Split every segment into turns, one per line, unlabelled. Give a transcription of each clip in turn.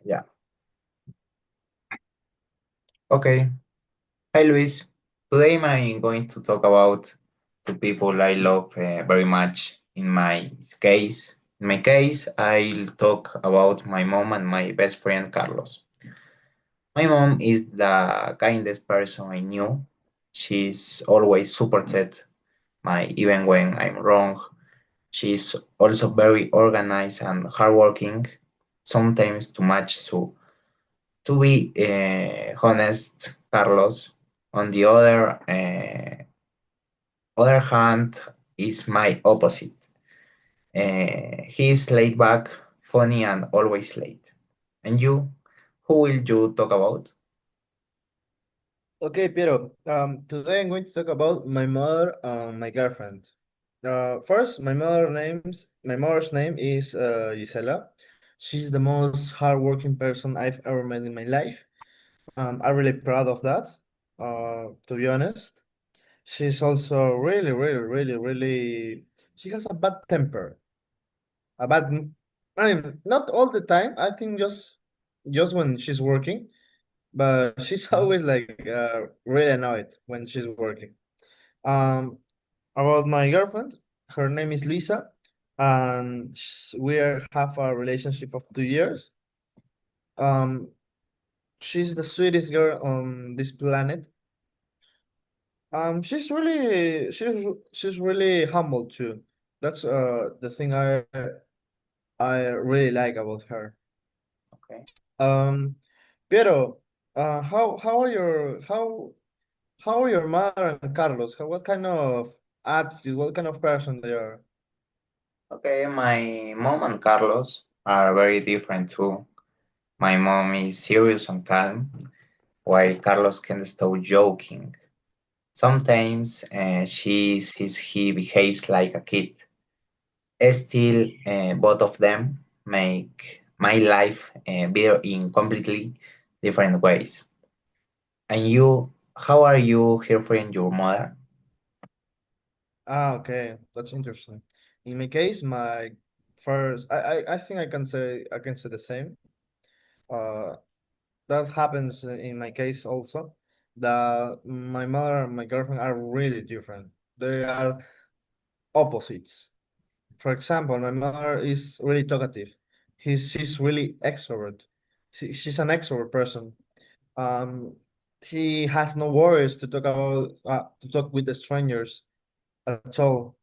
Yeah. Okay. Hi, Luis. Today I'm going to talk about the people I love very much. In my case, I'll talk about my mom and my best friend Carlos. My mom is the kindest person I knew. She's always supported my even when I'm wrong. She's also very organized and hardworking, sometimes too much. So, to be honest, Carlos, on the other hand, is my opposite. He's laid back, funny, and always late. And you, who will you talk about?
Okay, Piero. Today I'm going to talk about my mother and my girlfriend. First, my mother's name is Gisela. She's the most hardworking person I've ever met in my life. I'm really proud of that. To be honest, she's also really. She has a bad temper. A bad. I mean, not all the time. I think just when she's working, but she's always like really annoyed when she's working. Um, about my girlfriend, her name is Lisa, and have a relationship of 2 years. Um, she's the sweetest girl on this planet. She's really humble too. That's the thing I really like about her.
Okay.
Um, Piero, how are your mother and Carlos? What kind of attitude, what kind of person they are?
Okay, my mom and Carlos are very different too. My mom is serious and calm, while Carlos can stop joking. Sometimes she sees he behaves like a kid. Still, both of them make my life better in completely different ways. And you, how are you here for your mother?
Ah, okay, that's interesting. In my case, my first, I think I can say the same. Uh, that happens in my case also. That my mother and my girlfriend are really different. They are opposites. For example, my mother is really talkative. She's really extrovert. She's an extrovert person. Um, he has no worries to talk with the strangers at all.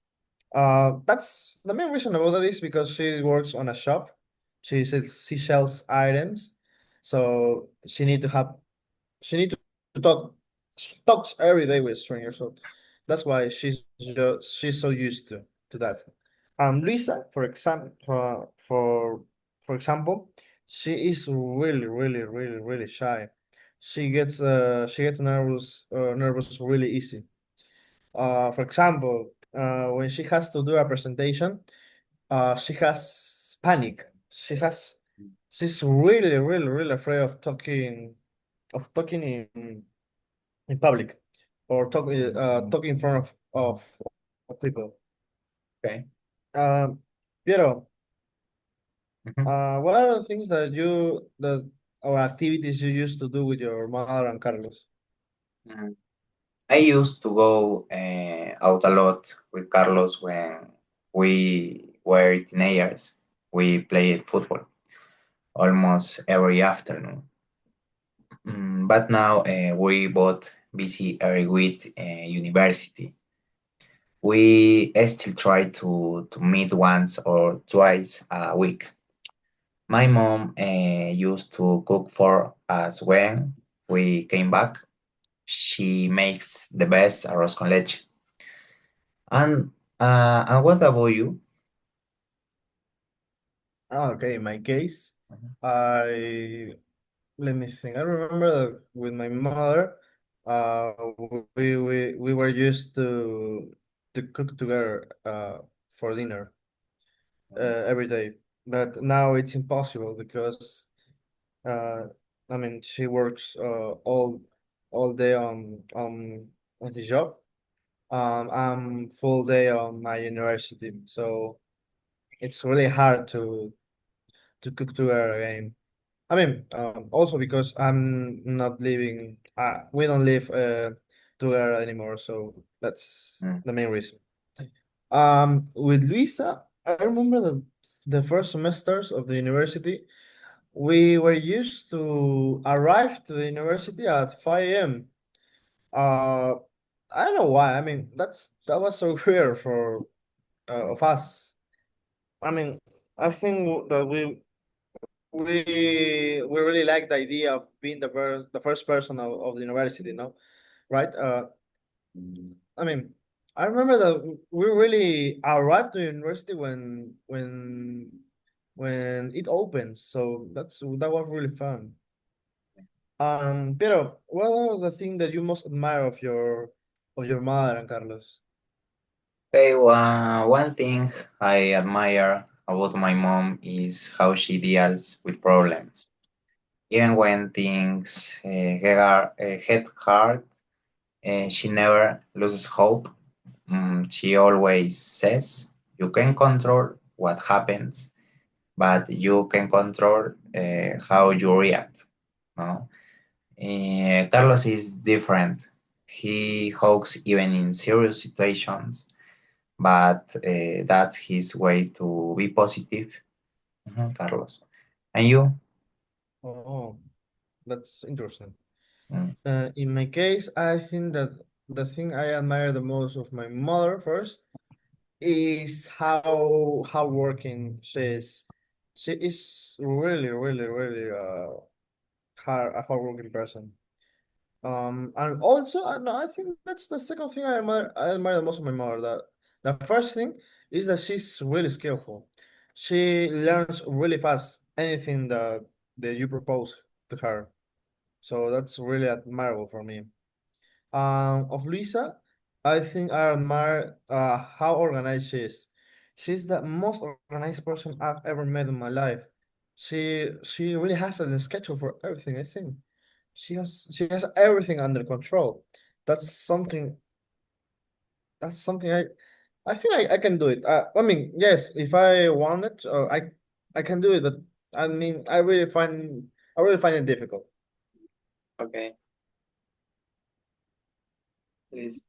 That's the main reason about that is because she works on a shop. She sells items, so she need to talk. She talks every day with strangers, so that's why she's so used to that. Lisa, for example, she is really shy. She gets nervous really easy. For example, when she has to do a presentation, she has panic. She's really afraid of talking in public or talking in front of people.
Okay.
Um, Piero,
Mhm.
what are the things that or activities you used to do with your mother and Carlos?
Mhm. I used to go out a lot with Carlos when we were teenagers. We played football almost every afternoon. But now we both busy every week university. We still try to meet once or twice a week. My mom used to cook for us when we came back. She makes the best arroz con leche. And what about you?
Okay, in my case,
Mhm.
I let me think. I remember that with my mother, uh, we were used to cook together for dinner every day. But now it's impossible because uh, I mean she works all day on his job. I'm full day on my university, so it's really hard to cook together again. I mean, also because I'm not living, we don't live together anymore, so that's
Mm.
the main reason. With Luisa, I remember that the first semesters of the university, we were used to arrive to the university at 5 a.m. Uh, I don't know why. I mean, that was so weird for of us. I mean, I think that we really like the idea of being the first person of the university, no? Right? I mean, I remember that we really arrived to university when it opens, so that was really fun. Piero, what are the things that you most admire of your mother and Carlos?
Okay, one thing I admire about my mom is how she deals with problems. Even when things get hard, she never loses hope. She always says, "You can control what happens, but you can control how you react." No? Carlos is different. He hugs even in serious situations, but that's his way to be positive. Carlos. And you?
Oh, that's interesting.
Mm,
In my case, I think that the thing I admire the most of my mother first is how working she is. She is really, really, really a hardworking person. And also, no, I think that's the second thing I admire the most of my mother. The first thing is that she's really skillful. She learns really fast anything that you propose to her. So that's really admirable for me. Of Lisa, I think I admire how organized she is. She's the most organized person I've ever met in my life. She really has a schedule for everything, I think. She has everything under control. That's something that's something I think I can do it. I mean, yes, if I want it, I can do it, but I mean I really find it difficult.
okay, please.